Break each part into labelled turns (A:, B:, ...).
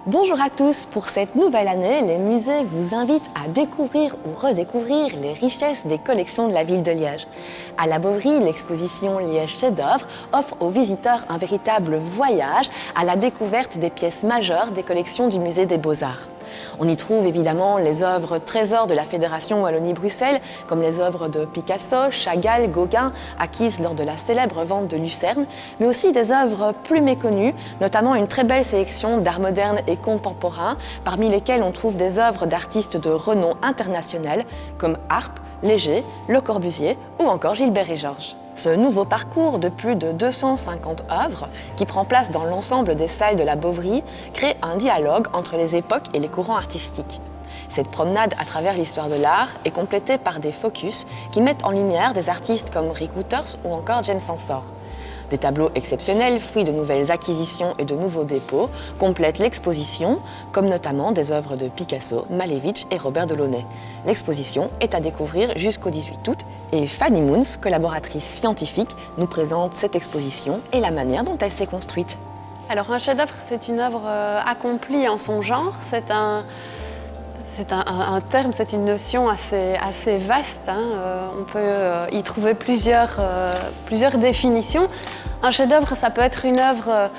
A: Bonjour à tous, pour cette nouvelle année, les musées vous invitent à découvrir ou redécouvrir les richesses des collections de la ville de Liège. À la Bovry, l'exposition Liège chef-d'œuvre offre aux visiteurs un véritable voyage à la découverte des pièces majeures des collections du musée des Beaux-Arts. On y trouve évidemment les œuvres trésors de la Fédération Wallonie-Bruxelles, comme les œuvres de Picasso, Chagall, Gauguin, acquises lors de la célèbre vente de Lucerne, mais aussi des œuvres plus méconnues, notamment une très belle sélection d'art moderne et contemporain, parmi lesquelles on trouve des œuvres d'artistes de renom international, comme Arp, Léger, Le Corbusier ou encore Gilbert et Georges. Ce nouveau parcours de plus de 250 œuvres, qui prend place dans l'ensemble des salles de la Bovry, crée un dialogue entre les époques et les courants artistiques. Cette promenade à travers l'histoire de l'art est complétée par des focus qui mettent en lumière des artistes comme Rick Wouters ou encore James Ensor. Des tableaux exceptionnels, fruits de nouvelles acquisitions et de nouveaux dépôts, complètent l'exposition, comme notamment des œuvres de Picasso, Malevich et Robert Delaunay. L'exposition est à découvrir jusqu'au 18 août et Fanny Moons, collaboratrice scientifique, nous présente cette exposition et la manière dont elle s'est construite.
B: Alors un chef-d'œuvre, c'est une œuvre accomplie en son genre. C'est un terme, c'est une notion assez vaste. On peut y trouver plusieurs définitions. Un chef-d'œuvre, ça peut être une œuvre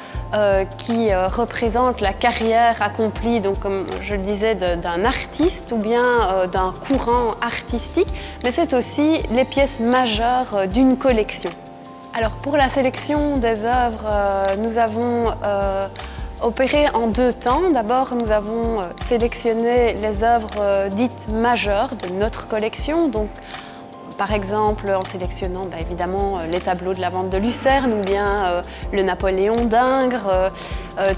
B: qui représente la carrière accomplie, donc comme je le disais, d'un artiste ou bien d'un courant artistique, mais c'est aussi les pièces majeures d'une collection. Alors pour la sélection des œuvres, nous avons opéré en deux temps. D'abord, nous avons sélectionné les œuvres dites majeures de notre collection. Donc, par exemple, en sélectionnant évidemment les tableaux de la vente de Lucerne ou bien le Napoléon d'Ingres,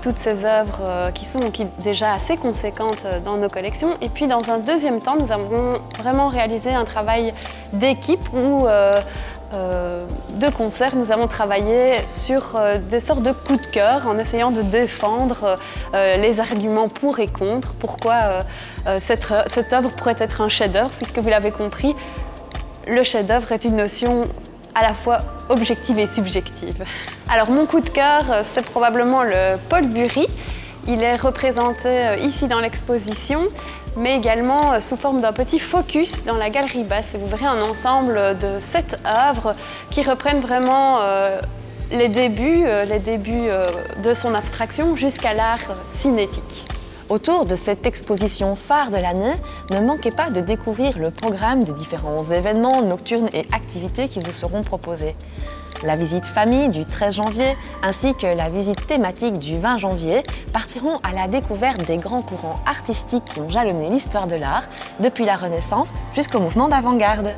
B: toutes ces œuvres qui sont déjà assez conséquentes dans nos collections. Et puis dans un deuxième temps, nous avons vraiment réalisé un travail d'équipe où de concert, nous avons travaillé sur des sortes de coups de cœur en essayant de défendre les arguments pour et contre, pourquoi cette œuvre pourrait être un chef-d'œuvre, puisque vous l'avez compris, le chef-d'œuvre est une notion à la fois objective et subjective. Alors mon coup de cœur, c'est probablement le Paul Bury. Il est représenté ici dans l'exposition, mais également sous forme d'un petit focus dans la galerie basse. Et vous verrez un ensemble de 7 œuvres qui reprennent vraiment les débuts de son abstraction jusqu'à l'art cinétique.
A: Autour de cette exposition phare de l'année, ne manquez pas de découvrir le programme des différents événements nocturnes et activités qui vous seront proposés. La visite famille du 13 janvier ainsi que la visite thématique du 20 janvier partiront à la découverte des grands courants artistiques qui ont jalonné l'histoire de l'art depuis la Renaissance jusqu'au mouvement d'avant-garde.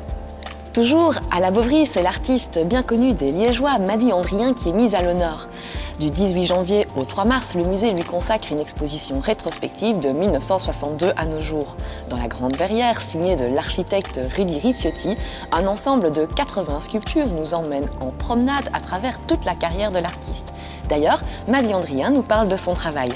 A: Toujours à la Bovry, c'est l'artiste bien connu des Liégeois, Mady Andrien, qui est mise à l'honneur. Du 18 janvier au 3 mars, le musée lui consacre une exposition rétrospective de 1962 à nos jours. Dans la Grande Verrière, signée de l'architecte Rudy Ricciotti, un ensemble de 80 sculptures nous emmène en promenade à travers toute la carrière de l'artiste. D'ailleurs, Mady Andrien nous parle de son travail.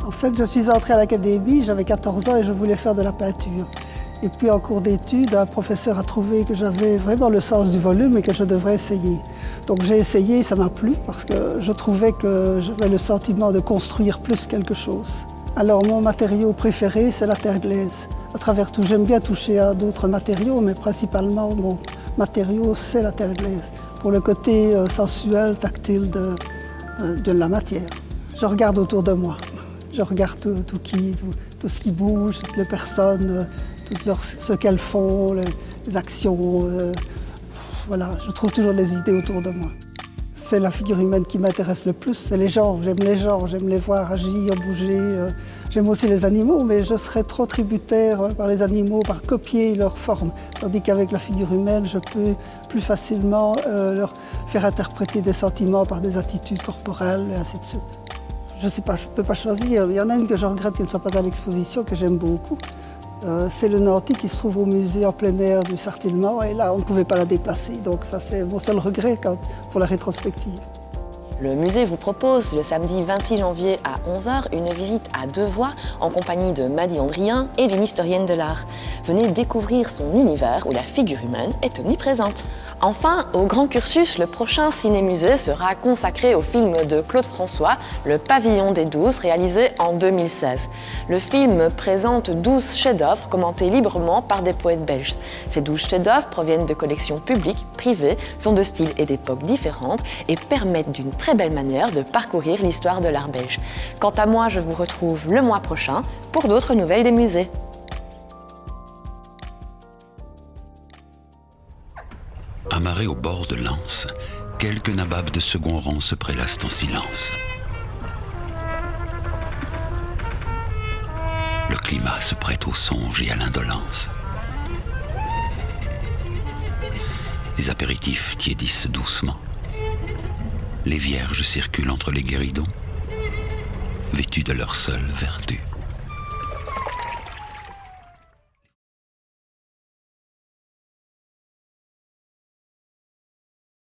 C: En fait, je suis entrée à l'académie, j'avais 14 ans et je voulais faire de la peinture. Et puis en cours d'études, un professeur a trouvé que j'avais vraiment le sens du volume et que je devrais essayer. Donc j'ai essayé et ça m'a plu parce que je trouvais que j'avais le sentiment de construire plus quelque chose. Alors mon matériau préféré, c'est la terre glaise. À travers tout, j'aime bien toucher à d'autres matériaux, mais principalement mon matériau, c'est la terre glaise. Pour le côté sensuel, tactile de la matière. Je regarde autour de moi. Je regarde tout ce qui bouge, toutes les personnes, ce qu'elles font, les actions. Voilà, je trouve toujours les idées autour de moi. C'est la figure humaine qui m'intéresse le plus, c'est les gens, j'aime les voir agir, bouger. J'aime aussi les animaux, mais je serais trop tributaire par les animaux, par copier leur forme. Tandis qu'avec la figure humaine, je peux plus facilement leur faire interpréter des sentiments par des attitudes corporelles et ainsi de suite. Je ne sais pas, je ne peux pas choisir. Il y en a une que je regrette qui ne soit pas à l'exposition, que j'aime beaucoup. C'est le Nanti qui se trouve au musée en plein air du Sartillement et là on ne pouvait pas la déplacer. Donc ça c'est mon seul regret pour la rétrospective.
A: Le musée vous propose le samedi 26 janvier à 11h une visite à deux voix en compagnie de Mady Andrien et d'une historienne de l'art. Venez découvrir son univers où la figure humaine est omniprésente. Enfin, au Grand Cursus, le prochain ciné-musée sera consacré au film de Claude François, Le Pavillon des 12, réalisé en 2016. Le film présente 12 chefs-d'œuvre commentés librement par des poètes belges. Ces 12 chefs-d'œuvre proviennent de collections publiques, privées, sont de styles et d'époques différentes et permettent d'une très belle manière de parcourir l'histoire de l'art belge. Quant à moi, je vous retrouve le mois prochain pour d'autres nouvelles des musées.
D: Amarrés au bord de l'Anse, quelques nababs de second rang se prélassent en silence. Le climat se prête au songe et à l'indolence. Les apéritifs tiédissent doucement. Les vierges circulent entre les guéridons, vêtues de leur seule vertu.